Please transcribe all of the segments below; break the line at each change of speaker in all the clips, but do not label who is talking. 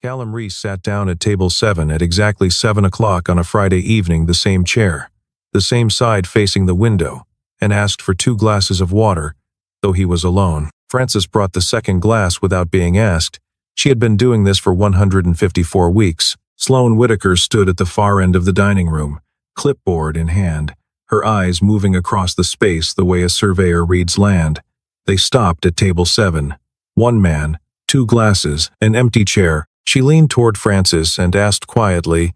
Callum Reese sat down at table 7 at exactly 7 o'clock on a Friday evening, the same chair, the same side facing the window, and asked for 2 glasses of water, though he was alone. Frances brought the second glass without being asked. She had been doing this for 154 weeks. Sloane Whitaker stood at the far end of the dining room, clipboard in hand, her eyes moving across the space the way a surveyor reads land. They stopped at table 7. 1 man, 2 glasses, an empty chair. She leaned toward Frances and asked quietly,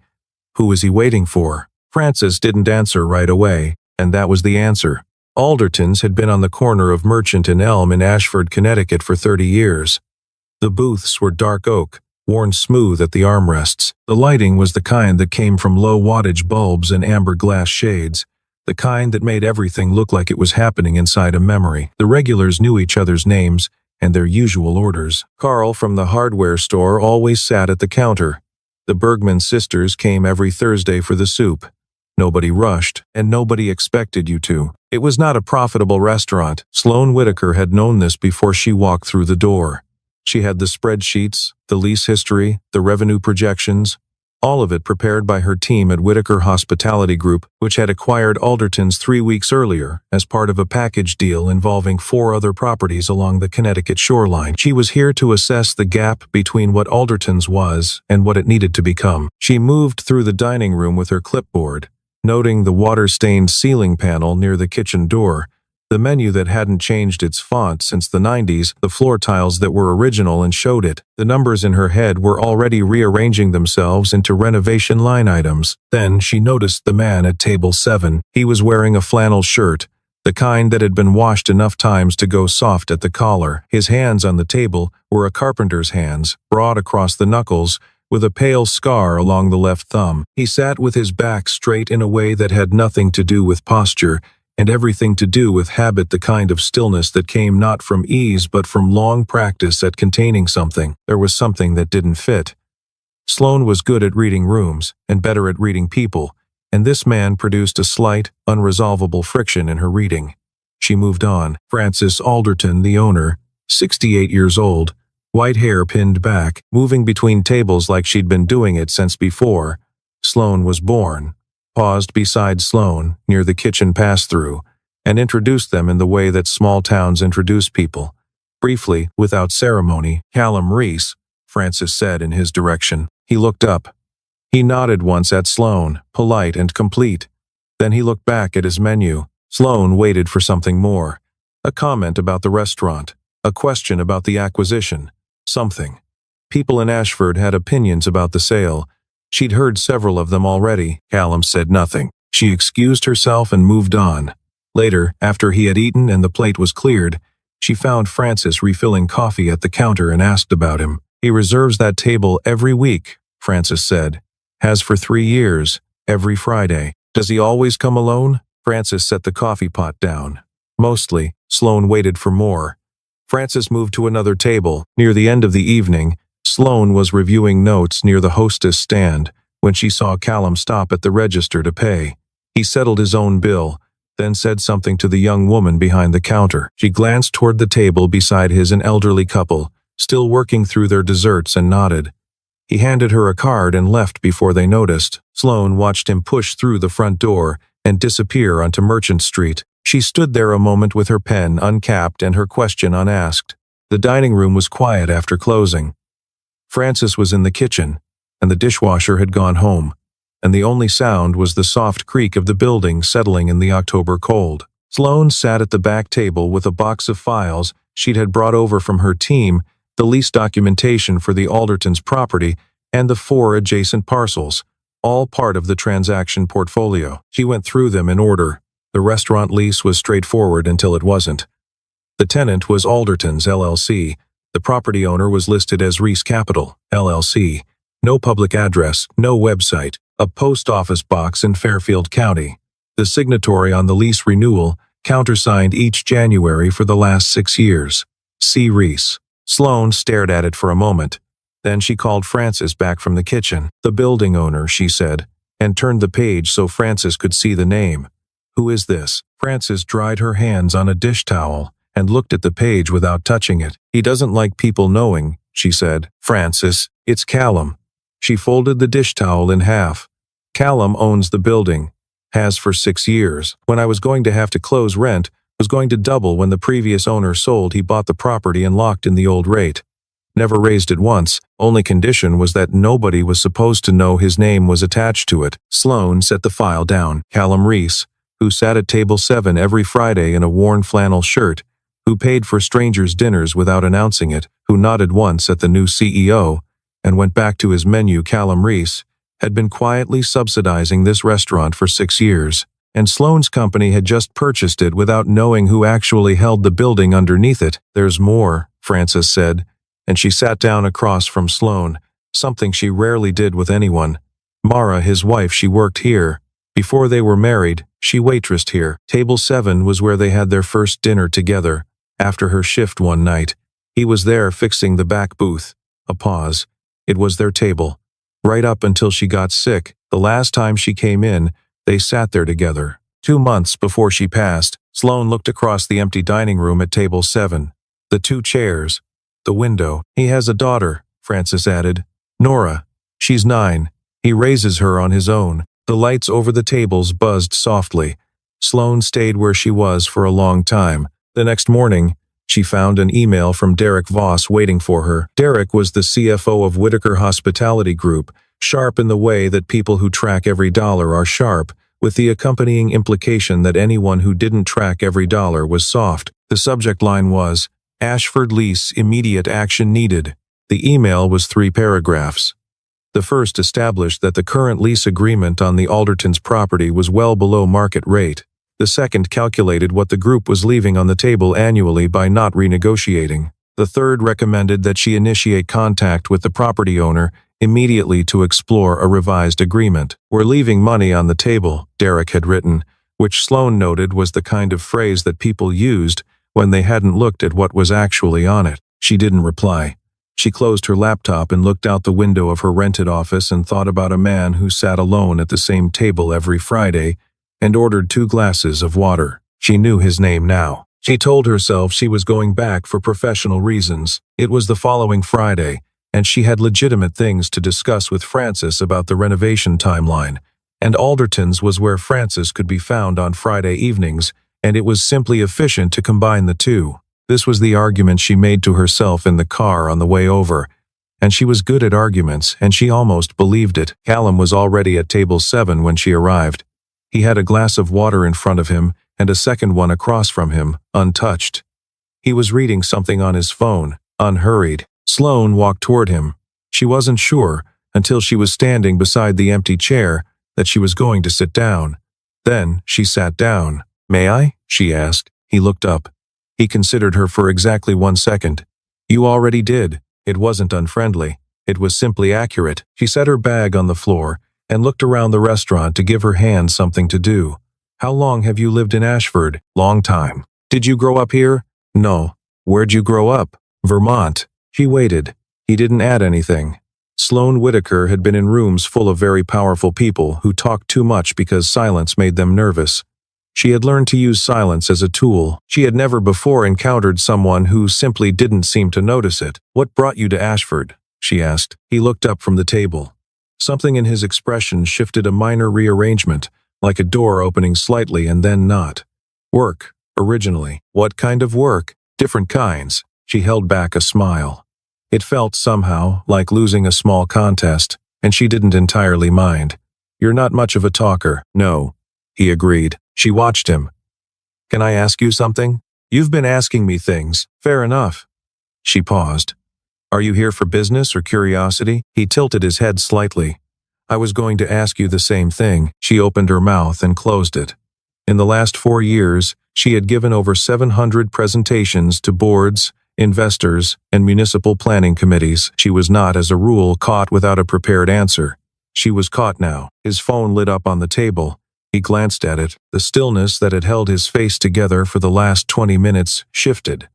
"Who is he waiting for?" Frances didn't answer right away, and that was the answer. Alderton's had been on the corner of Merchant and Elm in Ashford, Connecticut for 30 years. The booths were dark oak, worn smooth at the armrests. The lighting was the kind that came from low-wattage bulbs and amber glass shades, the kind that made everything look like it was happening inside a memory. The regulars knew each other's names and their usual orders. Carl from the hardware store always sat at the counter. The Bergman sisters came every Thursday for the soup. Nobody rushed, and nobody expected you to. It was not a profitable restaurant. Sloane Whitaker had known this before she walked through the door. She had the spreadsheets, the lease history, the revenue projections, all of it prepared by her team at Whitaker Hospitality Group, which had acquired Alderton's 3 weeks earlier as part of a package deal involving 4 other properties along the Connecticut shoreline. She was here to assess the gap between what Alderton's was and what it needed to become. She moved through the dining room with her clipboard, noting the water-stained ceiling panel near the kitchen door, the menu that hadn't changed its font since the 90s, the floor tiles that were original and showed it. The numbers in her head were already rearranging themselves into renovation line items. Then she noticed the man at table 7. He was wearing a flannel shirt, the kind that had been washed enough times to go soft at the collar. His hands on the table were a carpenter's hands, broad across the knuckles, with a pale scar along the left thumb. He sat with his back straight in a way that had nothing to do with posture, and everything to do with habit, the kind of stillness that came not from ease but from long practice at containing something. There was something that didn't fit. Sloane was good at reading rooms, and better at reading people, and this man produced a slight, unresolvable friction in her reading. She moved on. Frances Alderton, the owner, 68 years old, white hair pinned back, moving between tables like she'd been doing it since before Sloane was born, paused beside Sloane near the kitchen pass-through, and introduced them in the way that small towns introduce people. Briefly, without ceremony, "Callum Reese," Frances said in his direction. He looked up. He nodded once at Sloane, polite and complete. Then he looked back at his menu. Sloane waited for something more. A comment about the restaurant. A question about the acquisition. Something. People in Ashford had opinions about the sale. She'd heard several of them already. Callum said nothing. She excused herself and moved on. Later, after he had eaten and the plate was cleared, she found Frances refilling coffee at the counter and asked about him. "He reserves that table every week," Frances said. "Has for 3 years, every Friday." "Does he always come alone?" Frances set the coffee pot down. "Mostly." Sloane waited for more. Frances moved to another table. Near the end of the evening, Sloane was reviewing notes near the hostess stand when she saw Callum stop at the register to pay. He settled his own bill, then said something to the young woman behind the counter. She glanced toward the table beside his, an elderly couple, still working through their desserts, and nodded. He handed her a card and left before they noticed. Sloane watched him push through the front door and disappear onto Merchant Street. She stood there a moment with her pen uncapped and her question unasked. The dining room was quiet after closing. Frances was in the kitchen, and the dishwasher had gone home, and the only sound was the soft creak of the building settling in the October cold. Sloane sat at the back table with a box of files she'd had brought over from her team, the lease documentation for the Alderton's property, and the 4 adjacent parcels, all part of the transaction portfolio. She went through them in order. The restaurant lease was straightforward until it wasn't. The tenant was Alderton's LLC. The property owner was listed as Reese Capital, LLC. No public address, no website, a post office box in Fairfield County. The signatory on the lease renewal, countersigned each January for the last 6 years. C. Reese. Sloane stared at it for a moment. Then she called Frances back from the kitchen. "The building owner," she said, and turned the page so Frances could see the name. "Who is this?" Frances dried her hands on a dish towel and looked at the page without touching it. "He doesn't like people knowing," she said. "Frances, It's Callum. She folded the dish towel in half. Callum owns the building. Has for 6 years. When I was going to have to close rent, was going to double when the previous owner sold. He bought the property and locked in the old rate. Never raised it once. Only condition was that nobody was supposed to know his name was attached to it. Sloane set the file down. Callum Reese, who sat at table 7 every Friday in a worn flannel shirt, who paid for strangers' dinners without announcing it, who nodded once at the new CEO, and went back to his menu. Callum Reese had been quietly subsidizing this restaurant for 6 years, and Sloane's company had just purchased it without knowing who actually held the building underneath it. There's more, Frances said, and she sat down across from Sloane, something she rarely did with anyone. Mara, his wife, she worked here. Before they were married, she waitressed here. Table 7 was where they had their first dinner together. After her shift one night, he was there fixing the back booth. A pause. It was their table. Right up until she got sick, the last time she came in, they sat there together. 2 months before she passed, Sloane looked across the empty dining room at table 7. The 2 chairs. The window. He has a daughter, Frances added. Nora. She's 9. He raises her on his own. The lights over the tables buzzed softly. Sloane stayed where she was for a long time. The next morning, she found an email from Derek Voss waiting for her. Derek was the CFO of Whitaker Hospitality Group, sharp in the way that people who track every dollar are sharp, with the accompanying implication that anyone who didn't track every dollar was soft. The subject line was, Ashford lease, immediate action needed. The email was 3 paragraphs. The first established that the current lease agreement on the Aldertons property was well below market rate. The second calculated what the group was leaving on the table annually by not renegotiating. The third recommended that she initiate contact with the property owner immediately to explore a revised agreement. We're leaving money on the table, Derek had written, which Sloane noted was the kind of phrase that people used when they hadn't looked at what was actually on it. She didn't reply. She closed her laptop and looked out the window of her rented office and thought about a man who sat alone at the same table every Friday and ordered 2 glasses of water. She knew his name now. She told herself she was going back for professional reasons. It was the following Friday, and she had legitimate things to discuss with Frances about the renovation timeline, and Aldertons was where Frances could be found on Friday evenings, and it was simply efficient to combine the two. This was the argument she made to herself in the car on the way over, and she was good at arguments, and she almost believed it. Callum was already at table 7 when she arrived. He had a glass of water in front of him and a second one across from him, untouched. He was reading something on his phone, unhurried. Sloane walked toward him. She wasn't sure, until she was standing beside the empty chair, that she was going to sit down. Then she sat down. "May I?" she asked. He looked up. He considered her for exactly 1 second. "You already did." It wasn't unfriendly. It was simply accurate. She set her bag on the floor and looked around the restaurant to give her hand something to do. "How long have you lived in Ashford?" "Long time." "Did you grow up here?" "No." "Where'd you grow up?" "Vermont." She waited. He didn't add anything. Sloane Whitaker had been in rooms full of very powerful people who talked too much because silence made them nervous. She had learned to use silence as a tool. She had never before encountered someone who simply didn't seem to notice it. "What brought you to Ashford?" she asked. He looked up from the table. Something in his expression shifted a minor rearrangement, like a door opening slightly and then not. "Work, originally." "What kind of work?" "Different kinds." She held back a smile. It felt somehow like losing a small contest, and she didn't entirely mind. "You're not much of a talker." "No," he agreed. She watched him. "Can I ask you something?" "You've been asking me things." "Fair enough." She paused. "Are you here for business or curiosity?" He tilted his head slightly. "I was going to ask you the same thing." She opened her mouth and closed it. In the last 4 years, she had given over 700 presentations to boards, investors, and municipal planning committees. She was not, as a rule, caught without a prepared answer. She was caught now. His phone lit up on the table. He glanced at it. The stillness that had held his face together for the last 20 minutes shifted,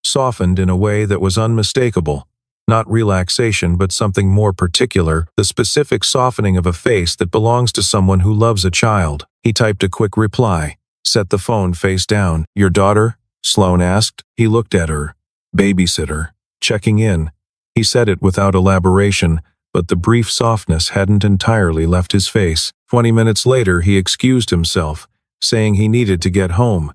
softened in a way that was unmistakable. Not relaxation, but something more particular, the specific softening of a face that belongs to someone who loves a child. He typed a quick reply, set the phone face down. "Your daughter?" Sloane asked. He looked at her. "Babysitter. Checking in." He said it without elaboration, but the brief softness hadn't entirely left his face. 20 minutes later, he excused himself, saying he needed to get home.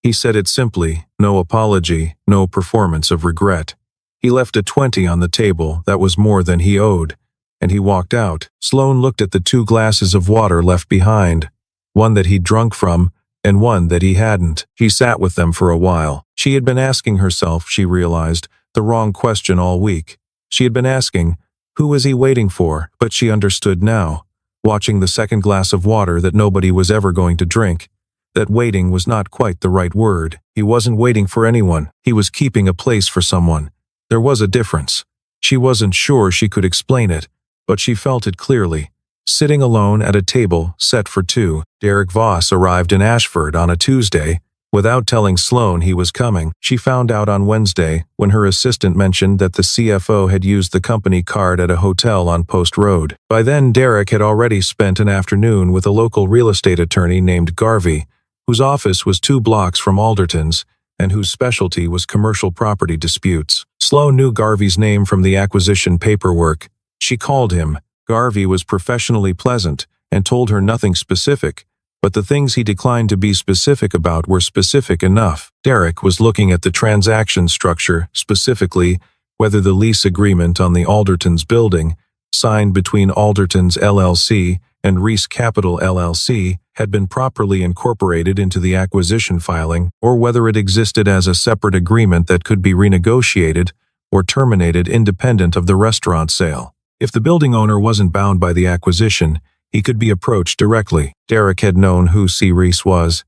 He said it simply, no apology, no performance of regret. He left a 20 on the table that was more than he owed, and he walked out. Sloane looked at the 2 glasses of water left behind, one that he'd drunk from, and one that he hadn't. She sat with them for a while. She had been asking herself, she realized, the wrong question all week. She had been asking, who was he waiting for? But she understood now, watching the second glass of water that nobody was ever going to drink, that waiting was not quite the right word. He wasn't waiting for anyone. He was keeping a place for someone. There was a difference. She wasn't sure she could explain it, but she felt it clearly. Sitting alone at a table set for 2, Derek Voss arrived in Ashford on a Tuesday. Without telling Sloane he was coming, she found out on Wednesday when her assistant mentioned that the CFO had used the company card at a hotel on Post Road. By then, Derek had already spent an afternoon with a local real estate attorney named Garvey, whose office was 2 blocks from Alderton's and whose specialty was commercial property disputes. Sloane knew Garvey's name from the acquisition paperwork. She called him. Garvey was professionally pleasant and told her nothing specific, but the things he declined to be specific about were specific enough. Derek was looking at the transaction structure, specifically whether the lease agreement on the Alderton's building, signed between Alderton's LLC and Reese Capital LLC, had been properly incorporated into the acquisition filing, or whether it existed as a separate agreement that could be renegotiated or terminated independent of the restaurant sale. If the building owner wasn't bound by the acquisition, he could be approached directly. Derek had known who C. Reese was.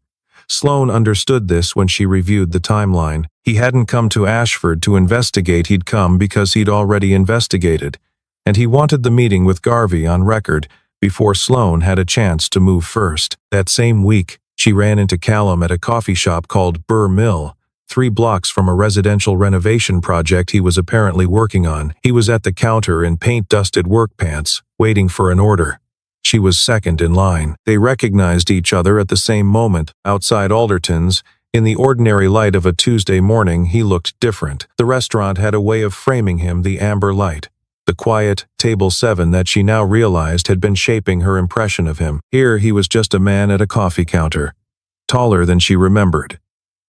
Sloane understood this when she reviewed the timeline. He hadn't come to Ashford to investigate, he'd come because he'd already investigated, and he wanted the meeting with Garvey on record before Sloane had a chance to move first. That same week, she ran into Callum at a coffee shop called Burr Mill, 3 blocks from a residential renovation project he was apparently working on. He was at the counter in paint-dusted work pants, waiting for an order. She was second in line. They recognized each other at the same moment. Outside Alderton's, in the ordinary light of a Tuesday morning, he looked different. The restaurant had a way of framing him, the amber light. The quiet, table 7 that she now realized had been shaping her impression of him. Here he was just a man at a coffee counter, taller than she remembered.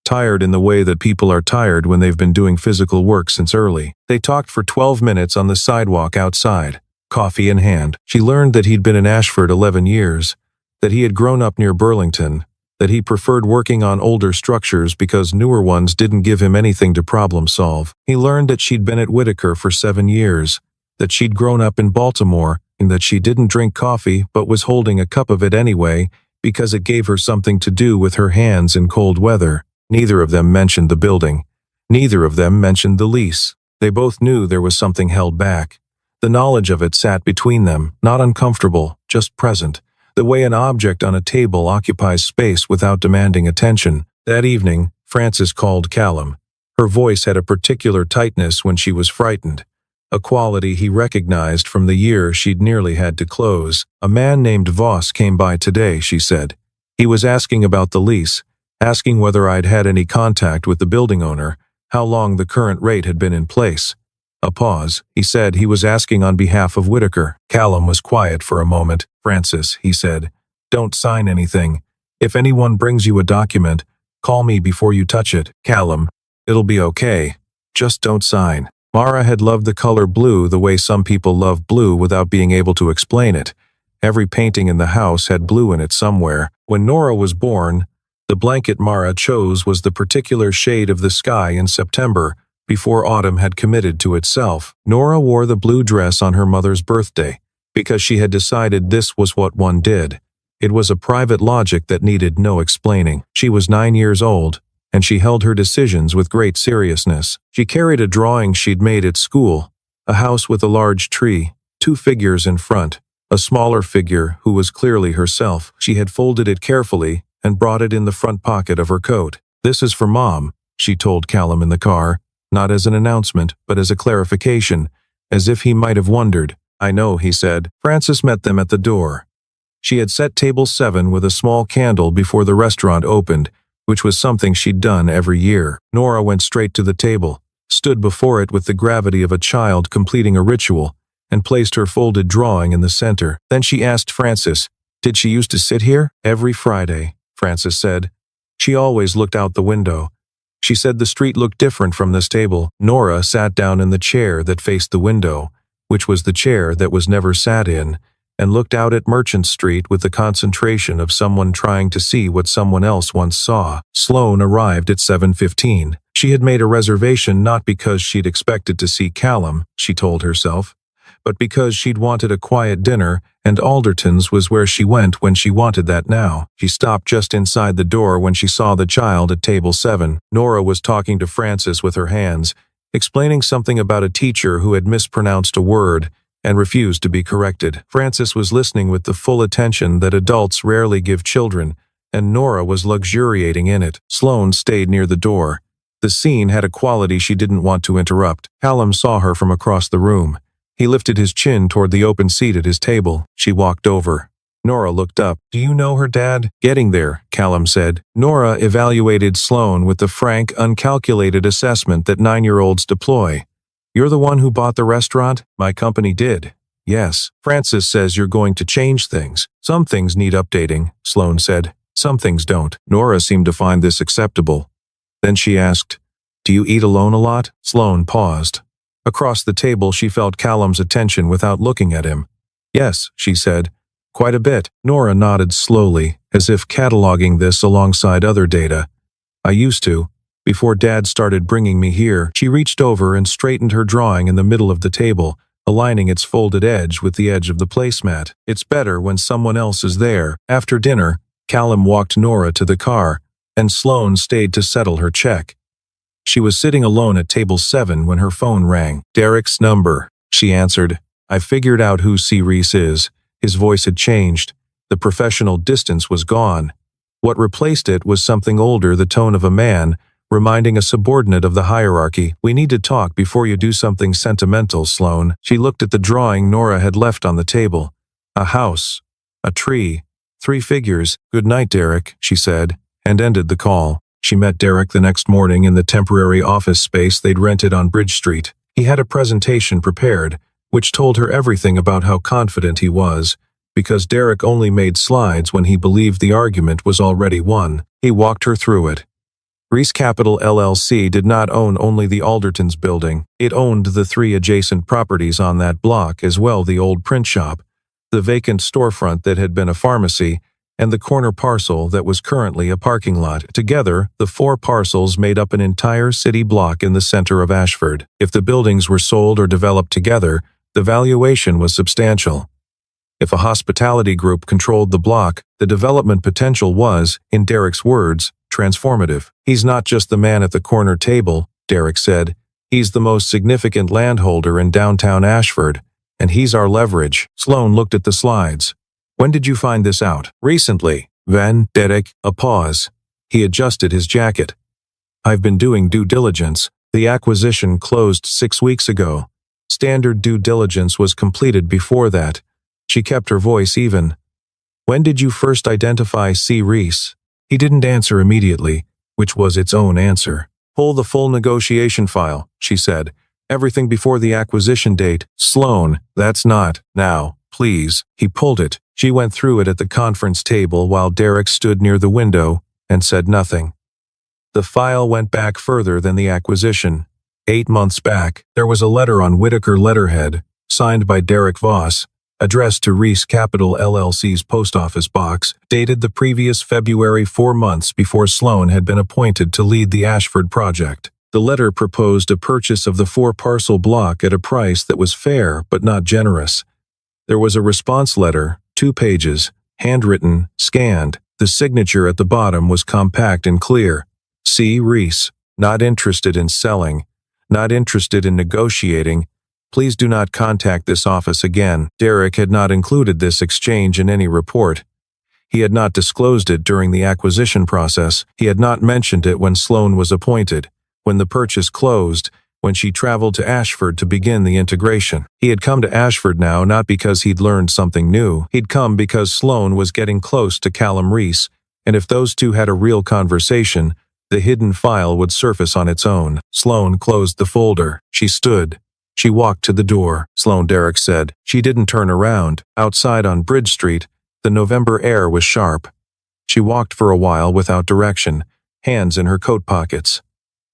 Tired in the way that people are tired when they've been doing physical work since early. They talked for 12 minutes on the sidewalk outside, coffee in hand. She learned that he'd been in Ashford 11 years, that he had grown up near Burlington, that he preferred working on older structures because newer ones didn't give him anything to problem solve. He learned that she'd been at Whitaker for 7 years, that she'd grown up in Baltimore, and that she didn't drink coffee but was holding a cup of it anyway because it gave her something to do with her hands in cold weather. Neither of them mentioned the building. Neither of them mentioned the lease. They both knew there was something held back. The knowledge of it sat between them, not uncomfortable, just present, the way an object on a table occupies space without demanding attention. That evening, Frances called Callum. Her voice had a particular tightness when she was frightened, a quality he recognized from the year she'd nearly had to close. "A man named Voss came by today," she said. "He was asking about the lease, asking whether I'd had any contact with the building owner, how long the current rate had been in place." A pause. "He said he was asking on behalf of Whitaker." Callum was quiet for a moment. "Frances," he said, "don't sign anything. If anyone brings you a document, call me before you touch it." "Callum, it'll be okay. Just don't sign." Mara had loved the color blue the way some people love blue without being able to explain it. Every painting in the house had blue in it somewhere. When Nora was born, the blanket Mara chose was the particular shade of the sky in September, before autumn had committed to itself. Nora wore the blue dress on her mother's birthday, because she had decided this was what one did. It was a private logic that needed no explaining. She was 9 years old, and she held her decisions with great seriousness. She carried a drawing she'd made at school, a house with a large tree, 2 figures in front, a smaller figure who was clearly herself. She had folded it carefully and brought it in the front pocket of her coat. "This is for Mom," she told Callum in the car, not as an announcement, but as a clarification, as if he might have wondered. "I know," he said. Frances met them at the door. She had set table 7 with a small candle before the restaurant opened, which was something she'd done every year. Nora went straight to the table, stood before it with the gravity of a child completing a ritual, and placed her folded drawing in the center. Then she asked Frances, "Did she used to sit here?" "Every Friday," Frances said. "She always looked out the window." She said the street looked different from this table. Nora sat down in the chair that faced the window, which was the chair that was never sat in, and looked out at Merchant Street with the concentration of someone trying to see what someone else once saw. Sloane arrived at 7:15. She had made a reservation not because she'd expected to see Callum, she told herself, but because she'd wanted a quiet dinner, and Alderton's was where she went when she wanted that now. She stopped just inside the door when she saw the child at table 7. Nora was talking to Frances with her hands, explaining something about a teacher who had mispronounced a word and refused to be corrected. Frances was listening with the full attention that adults rarely give children, and Nora was luxuriating in it. Sloane stayed near the door. The scene had a quality she didn't want to interrupt. Callum saw her from across the room. He lifted his chin toward the open seat at his table. She walked over. Nora looked up. "Do you know her, Dad?" "Getting there," Callum said. Nora evaluated Sloane with the frank, uncalculated assessment that 9-year-olds deploy. "You're the one who bought the restaurant?" "My company did." "Yes. Frances says you're going to change things." "Some things need updating," Sloane said. "Some things don't." Nora seemed to find this acceptable. Then she asked, "Do you eat alone a lot?" Sloane paused. Across the table she felt Callum's attention without looking at him. "Yes," she said. "Quite a bit." Nora nodded slowly, as if cataloging this alongside other data. "I used to, before Dad started bringing me here." She reached over and straightened her drawing in the middle of the table, aligning its folded edge with the edge of the placemat. "It's better when someone else is there." After dinner, Callum walked Nora to the car, and Sloane stayed to settle her check. She was sitting alone at table 7 when her phone rang. "Derek's number," she answered. "I figured out who C. Reese is." His voice had changed. The professional distance was gone. What replaced it was something older, the tone of a man, reminding a subordinate of the hierarchy. "We need to talk before you do something sentimental, Sloane." She looked at the drawing Nora had left on the table. A house, a tree, 3 figures. "Good night, Derek," she said, and ended the call. She met Derek the next morning in the temporary office space they'd rented on Bridge Street. He had a presentation prepared, which told her everything about how confident he was, because Derek only made slides when he believed the argument was already won. He walked her through it. Reese Capital LLC did not own only the Aldertons building. It owned the 3 adjacent properties on that block, as well the old print shop, the vacant storefront that had been a pharmacy, and the corner parcel that was currently a parking lot. Together, the 4 parcels made up an entire city block in the center of Ashford. If the buildings were sold or developed together, the valuation was substantial. If a hospitality group controlled the block, the development potential was, in Derek's words, transformative. "He's not just the man at the corner table," Derek said. "He's the most significant landholder in downtown Ashford, and he's our leverage." Sloane looked at the slides. "When did you find this out?" "Recently." Van Derek, a pause. He adjusted his jacket. "I've been doing due diligence. The acquisition closed 6 weeks ago. Standard due diligence was completed before that." She kept her voice even. "When did you first identify C. Reese?" He didn't answer immediately, which was its own answer. "Pull the full negotiation file," she said. "Everything before the acquisition date." "Sloane, that's not now, please." He pulled it. She went through it at the conference table while Derek stood near the window and said nothing. The file went back further than the acquisition. 8 months back, there was a letter on Whitaker letterhead, signed by Derek Voss, addressed to Reese Capital LLC's post office box, dated the previous February, 4 months before Sloane had been appointed to lead the Ashford project. The letter proposed a purchase of the 4-parcel block at a price that was fair but not generous. There was a response letter, 2 pages, handwritten, scanned. The signature at the bottom was compact and clear. C. Reese, not interested in selling, not interested in negotiating. Please do not contact this office again. Derek had not included this exchange in any report. He had not disclosed it during the acquisition process. He had not mentioned it when Sloane was appointed, when the purchase closed, when she traveled to Ashford to begin the integration. He had come to Ashford now not because he'd learned something new. He'd come because Sloane was getting close to Callum Reese, and if those two had a real conversation, The hidden file would surface on its own. Sloane closed the folder. She stood. She walked to the door. Sloane, Derek said. She didn't turn around. Outside on Bridge Street, the November air was sharp. She walked for a while without direction, hands in her coat pockets.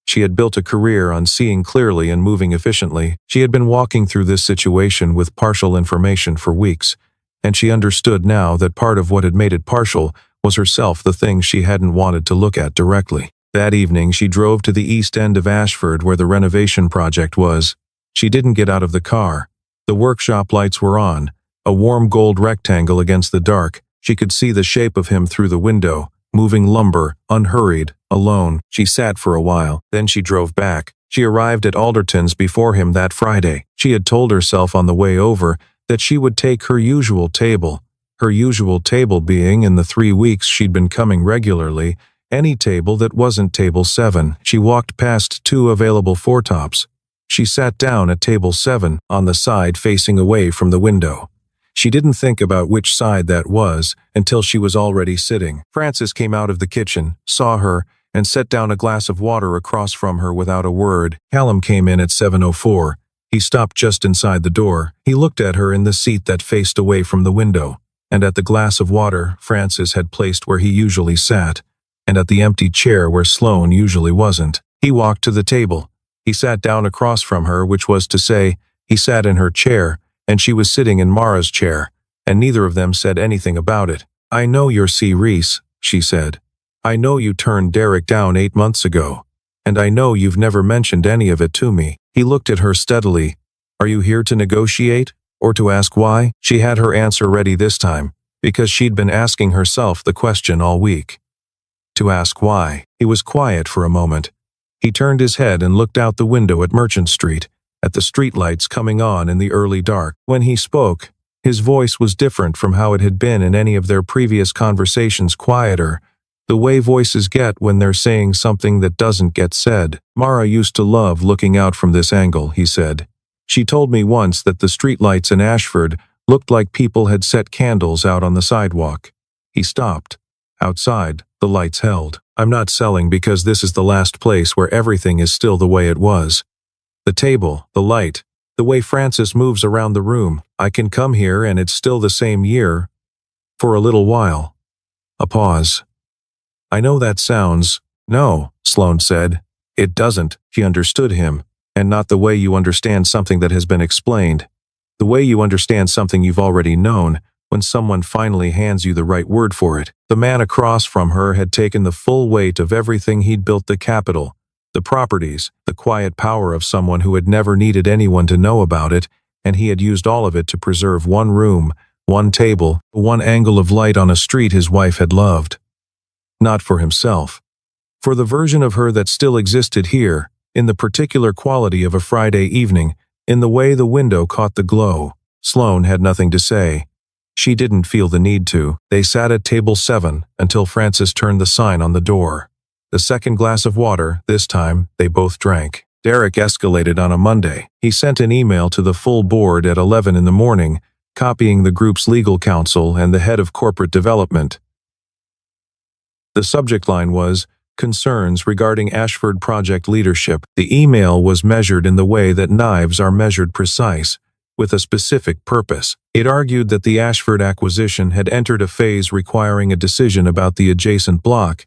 She had built a career on seeing clearly and moving efficiently. She had been walking through this situation with partial information for weeks, and she understood now that part of what had made it partial was herself, the thing she hadn't wanted to look at directly. That evening she drove to the east end of Ashford where the renovation project was. She didn't get out of the car. The workshop lights were on, a warm gold rectangle against the dark. She could see the shape of him through the window, moving lumber, unhurried, alone. She sat for a while, then she drove back. She arrived at Alderton's before him that Friday. She had told herself on the way over that she would take her usual table being, in the 3 weeks she'd been coming regularly, any table that wasn't table 7. She walked past 2 available four-tops. She sat down at table 7, on the side facing away from the window. She didn't think about which side that was until she was already sitting. Francis came out of the kitchen, saw her, and set down a glass of water across from her without a word. Callum came in at 7:04. He stopped just inside the door. He looked at her in the seat that faced away from the window, and at the glass of water Francis had placed where he usually sat, and at the empty chair where Sloane usually wasn't. He walked to the table. He sat down across from her, which was to say, he sat in her chair, and she was sitting in Mara's chair, and neither of them said anything about it. "I know you're C. Reese," she said. "I know you turned Derek down 8 months ago, and I know you've never mentioned any of it to me." He looked at her steadily. "Are you here to negotiate, or to ask why?" She had her answer ready this time, because she'd been asking herself the question all week. To ask why. He was quiet for a moment. He turned his head and looked out the window at Merchant Street, at the streetlights coming on in the early dark. When he spoke, his voice was different from how it had been in any of their previous conversations, quieter, the way voices get when they're saying something that doesn't get said. "Mara used to love looking out from this angle," he said. "She told me once that the streetlights in Ashford looked like people had set candles out on the sidewalk." He stopped. Outside, the lights held. "I'm not selling because this is the last place where everything is still the way it was. The table, the light, the way Francis moves around the room. I can come here and it's still the same year. For a little while." A pause. "I know that sounds—" "No," Sloane said. "It doesn't." She understood him, and not the way you understand something that has been explained. The way you understand something you've already known, when someone finally hands you the right word for it. The man across from her had taken the full weight of everything he'd built: the capital, the properties, the quiet power of someone who had never needed anyone to know about it, and he had used all of it to preserve one room, one table, one angle of light on a street his wife had loved. Not for himself. For the version of her that still existed here, in the particular quality of a Friday evening, in the way the window caught the glow. Sloane had nothing to say. She didn't feel the need to. They sat at table 7 until Francis turned the sign on the door. The second glass of water, this time, they both drank. Derek escalated on a Monday. He sent an email to the full board at 11 in the morning, copying the group's legal counsel and the head of corporate development. The subject line was, "Concerns regarding Ashford project leadership." The email was measured in the way that knives are measured, precise, with a specific purpose. It argued that the Ashford acquisition had entered a phase requiring a decision about the adjacent block,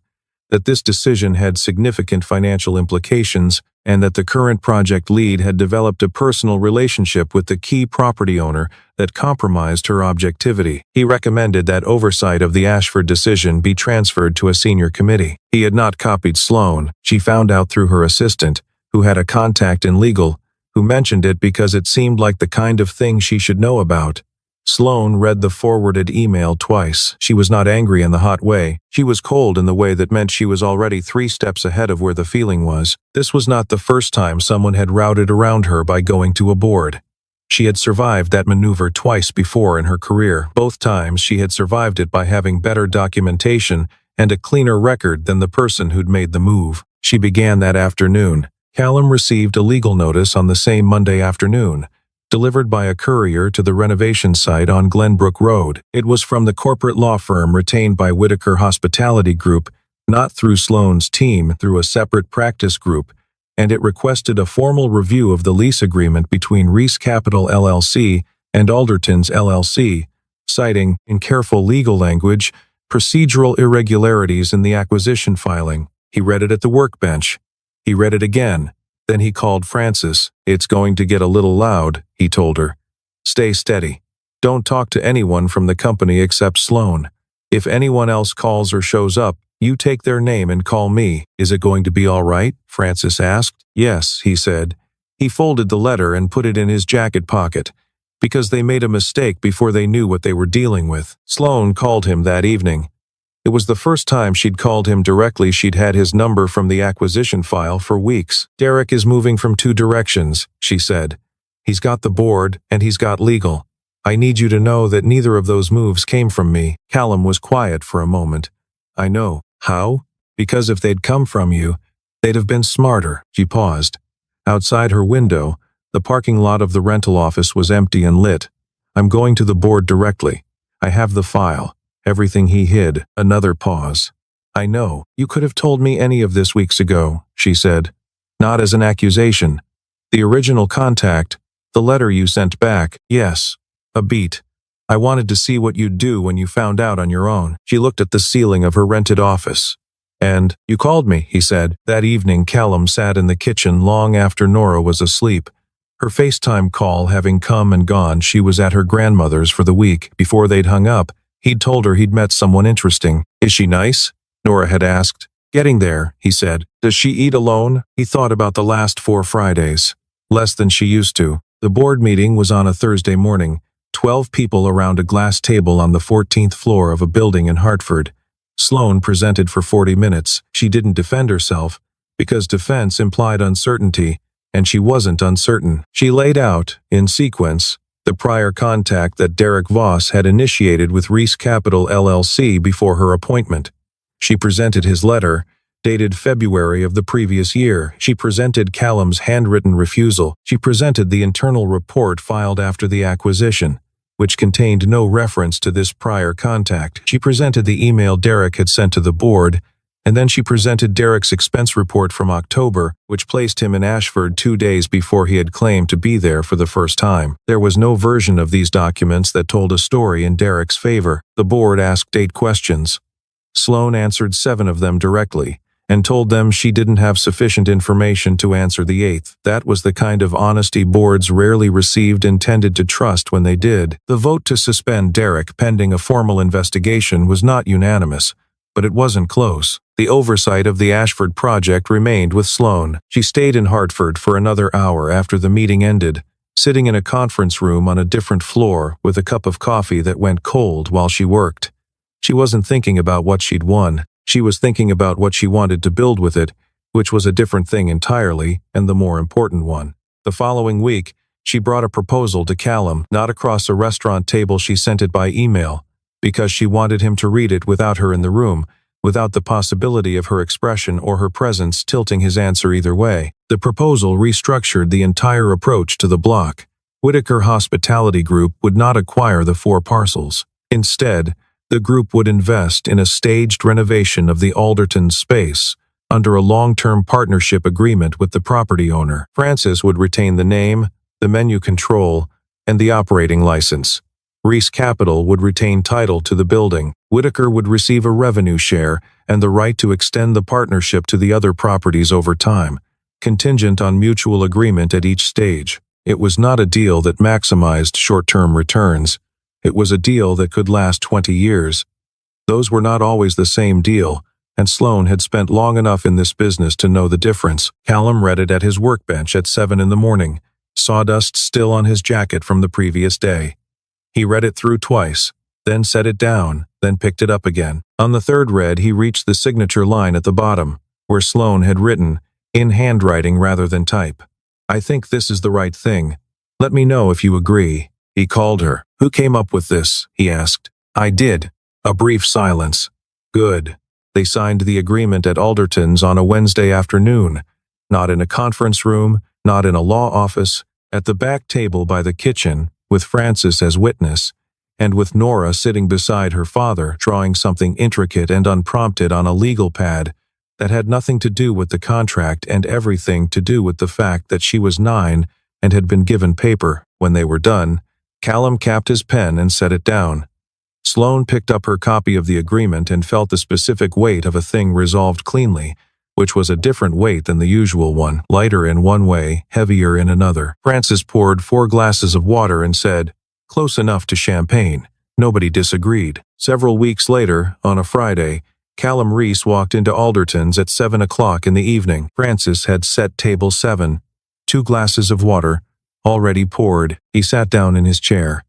that this decision had significant financial implications, and that the current project lead had developed a personal relationship with the key property owner that compromised her objectivity. He recommended that oversight of the Ashford decision be transferred to a senior committee. He had not copied Sloane. She found out through her assistant, who had a contact in legal, who mentioned it because it seemed like the kind of thing she should know about. Sloane read the forwarded email twice. She was not angry in the hot way. She was cold in the way that meant she was already 3 steps ahead of where the feeling was. This was not the first time someone had routed around her by going to a board. She had survived that maneuver twice before in her career. Both times she had survived it by having better documentation and a cleaner record than the person who'd made the move. She began that afternoon. Callum received a legal notice on the same Monday afternoon, delivered by a courier to the renovation site on Glenbrook Road. It was from the corporate law firm retained by Whitaker Hospitality Group not through Sloane's team, through a separate practice group, and it requested a formal review of the lease agreement between Reese Capital LLC and Aldertons LLC, citing, in careful legal language, procedural irregularities in the acquisition filing. He read it at the workbench. He read it again. Then he called Frances. "It's going to get a little loud," he told her. "Stay steady. Don't talk to anyone from the company except Sloane. If anyone else calls or shows up, you take their name and call me." "Is it going to be all right?" Frances asked. "Yes," he said. He folded the letter and put it in his jacket pocket, because they made a mistake before they knew what they were dealing with. Sloane called him that evening. It was the first time she'd called him directly. She'd had his number from the acquisition file for weeks. "Derek is moving from 2 directions, she said. "He's got the board, and he's got legal. I need you to know that neither of those moves came from me." Callum was quiet for a moment. "I know. How?" "Because if they'd come from you, they'd have been smarter." She paused. Outside her window, the parking lot of the rental office was empty and lit. "I'm going to the board directly. I have the file. Everything he hid." Another pause. "I know. You could have told me any of this weeks ago," she said. "Not as an accusation. The original contact, the letter you sent back, yes. A beat. I wanted to see what you'd do when you found out on your own." She looked at the ceiling of her rented office. "And you called me," he said. That evening Callum sat in the kitchen long after Nora was asleep. Her FaceTime call having come and gone, she was at her grandmother's for the week. Before they'd hung up, he'd told her he'd met someone interesting. "Is she nice?" Nora had asked. "Getting there," he said. "Does she eat alone?" He thought about the last 4 Fridays. Less than she used to. The board meeting was on a Thursday morning. 12 people around a glass table on the 14th floor of a building in Hartford. Sloane presented for 40 minutes. She didn't defend herself, because defense implied uncertainty, and she wasn't uncertain. She laid out, in sequence, the prior contact that Derek Voss had initiated with Reese Capital LLC before her appointment. She presented his letter, dated February of the previous year. She presented Callum's handwritten refusal. She presented the internal report filed after the acquisition, which contained no reference to this prior contact. She presented the email Derek had sent to the board, and then she presented Derek's expense report from October, which placed him in Ashford 2 days before he had claimed to be there for the first time. There was no version of these documents that told a story in Derek's favor. The board asked 8 questions. Sloane answered 7 of them directly, and told them she didn't have sufficient information to answer the 8th. That was the kind of honesty boards rarely received and tended to trust when they did. The vote to suspend Derek pending a formal investigation was not unanimous, but it wasn't close. The oversight of the Ashford project remained with Sloane. She stayed in Hartford for another hour after the meeting ended, sitting in a conference room on a different floor with a cup of coffee that went cold while she worked. She wasn't thinking about what she'd won. She was thinking about what she wanted to build with it, which was a different thing entirely, and the more important one. The following week, she brought a proposal to Callum, not across a restaurant table. She sent it by email, because she wanted him to read it without her in the room, without the possibility of her expression or her presence tilting his answer either way. The proposal restructured the entire approach to the block. Whitaker Hospitality Group would not acquire the 4 parcels. Instead, the group would invest in a staged renovation of the Alderton space under a long-term partnership agreement with the property owner. Frances would retain the name, the menu control, and the operating license. Reese Capital would retain title to the building. Whitaker would receive a revenue share and the right to extend the partnership to the other properties over time, contingent on mutual agreement at each stage. It was not a deal that maximized short-term returns. It was a deal that could last 20 years. Those were not always the same deal, and Sloane had spent long enough in this business to know the difference. Callum read it at his workbench at 7 in the morning, sawdust still on his jacket from the previous day. He read it through twice, then set it down, then picked it up again. On the 3rd read, he reached the signature line at the bottom, where Sloane had written, in handwriting rather than type, "I think this is the right thing. Let me know if you agree." He called her. "Who came up with this?" he asked. "I did." A brief silence. "Good." They signed the agreement at Alderton's on a Wednesday afternoon, not in a conference room, not in a law office, at the back table by the kitchen, with Frances as witness, and with Nora sitting beside her father, drawing something intricate and unprompted on a legal pad that had nothing to do with the contract and everything to do with the fact that she was 9 and had been given paper. When they were done, Callum capped his pen and set it down. Sloane picked up her copy of the agreement and felt the specific weight of a thing resolved cleanly, which was a different weight than the usual one, lighter in one way, heavier in another. Francis poured 4 glasses of water and said, "Close enough to champagne." Nobody disagreed. Several weeks later, on a Friday, Callum Reese walked into Alderton's at 7 o'clock in the evening. Francis had set table 7, 2 glasses of water, already poured. He sat down in his chair.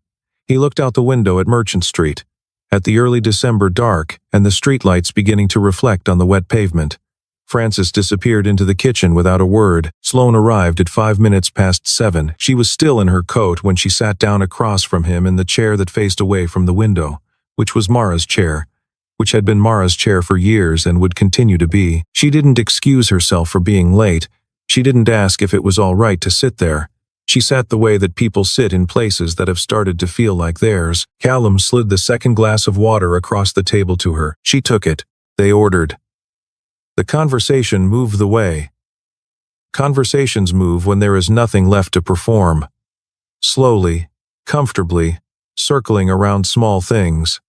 He looked out the window at Merchant Street, at the early December dark and the streetlights beginning to reflect on the wet pavement. Francis disappeared into the kitchen without a word. Sloane arrived at 5 minutes past 7. She was still in her coat when she sat down across from him in the chair that faced away from the window, which was Mara's chair, which had been Mara's chair for years and would continue to be. She didn't excuse herself for being late. She didn't ask if it was all right to sit there. She sat the way that people sit in places that have started to feel like theirs. Callum slid the second glass of water across the table to her. She took it. They ordered. The conversation moved the way. Conversations move when there is nothing left to perform. Slowly, comfortably, circling around small things.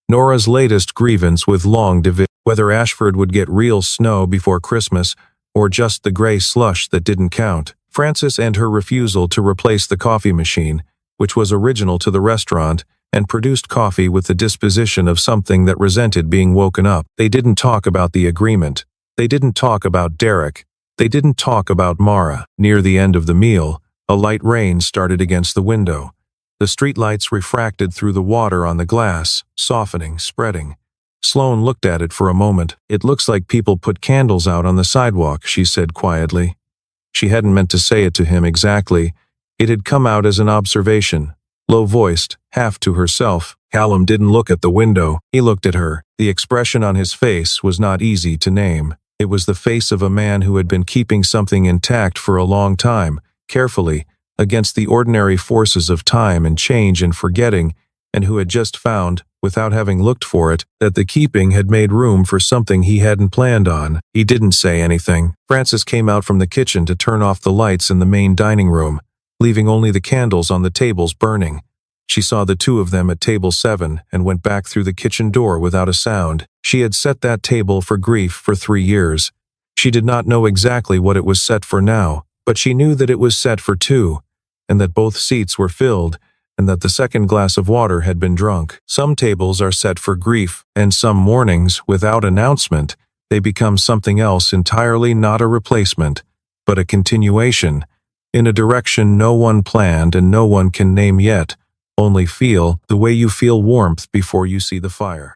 Nora's latest grievance with long division, whether Ashford would get real snow before Christmas or just the gray slush that didn't count. Francis and her refusal to replace the coffee machine, which was original to the restaurant and produced coffee with the disposition of something that resented being woken up. They didn't talk about the agreement. They didn't talk about Derek. They didn't talk about Mara. Near the end of the meal, a light rain started against the window. The streetlights refracted through the water on the glass, softening, spreading. Sloane looked at it for a moment. "It looks like people put candles out on the sidewalk," she said quietly. She hadn't meant to say it to him exactly. It had come out as an observation, low-voiced, half to herself. Callum didn't look at the window. He looked at her. The expression on his face was not easy to name. It was the face of a man who had been keeping something intact for a long time, carefully, against the ordinary forces of time and change and forgetting, and who had just found, without having looked for it, that the keeping had made room for something he hadn't planned on. He didn't say anything. Francis came out from the kitchen to turn off the lights in the main dining room, leaving only the candles on the tables burning. She saw the 2 of them at table 7 and went back through the kitchen door without a sound. She had set that table for grief for 3 years. She did not know exactly what it was set for now, but she knew that it was set for 2, and that both seats were filled, and that the second glass of water had been drunk. Some tables are set for grief, and some mornings, without announcement, they become something else entirely, not a replacement, but a continuation, in a direction no one planned and no one can name yet, only feel, the way you feel warmth before you see the fire.